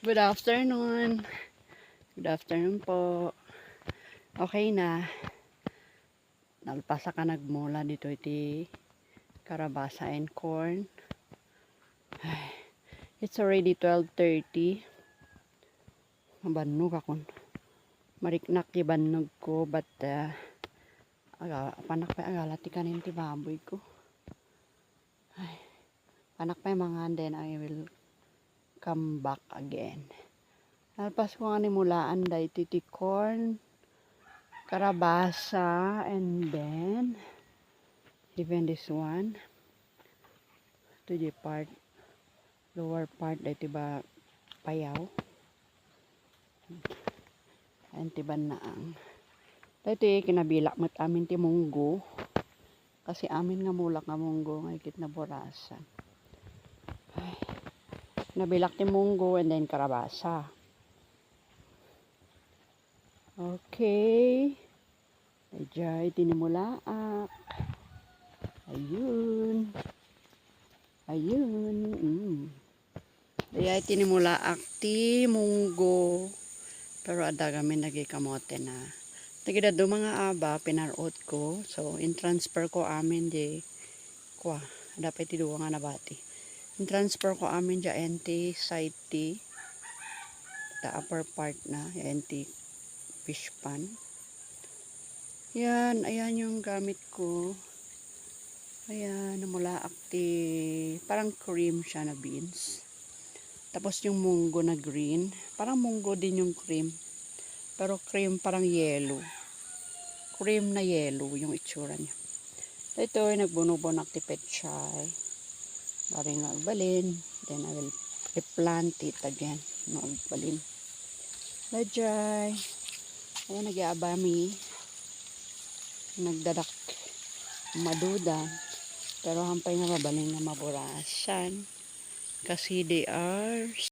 Good afternoon. Good afternoon po. Okay na. Nalpasa ka nagmula dito iti karabasa and corn. It's already 12:30. Mabannog akon. Mariknak ti bannog ko but panak pa agala ti kanin ti baboy ko. Panak pa mga then I will come back again. Nalpas ko nga ni mulaan da iti ti corn, karabasa, and then even this one to the part lower part da iti ba payaw and tiban na ang dito kinabilak mat amin ti munggo kasi amin nga mulak nga munggo nga ikit na borasan. Nabilak ti munggo and then karabasa. Okay. Ajay, tinimulaak. Ayun. Ayun. Ajay, tinimulaak ti munggo. Pero ada kami nagikamote na. Tagida do mga aba, pinarot ko. So, in transfer ko amin di kwa. Dapat ti duwa nga nabati. In transfer ko amin di NT side T. The upper part na, NT fish pan. Yan, ayan yung gamit ko. Ayan, namulaak ti parang cream siya na beans. Tapos yung munggo na green, parang munggo din yung cream. Pero cream parang yellow. Cream na yellow yung itsura niya. Ito ay nagbuno-bunak ti petchay. Baring agbalin, then I will replant it again. No, agbalin. Lajay. Ayan, nag-aabami. Nagdadak maduda. Pero hampay nga mabaling nga maburasan. Kasi they are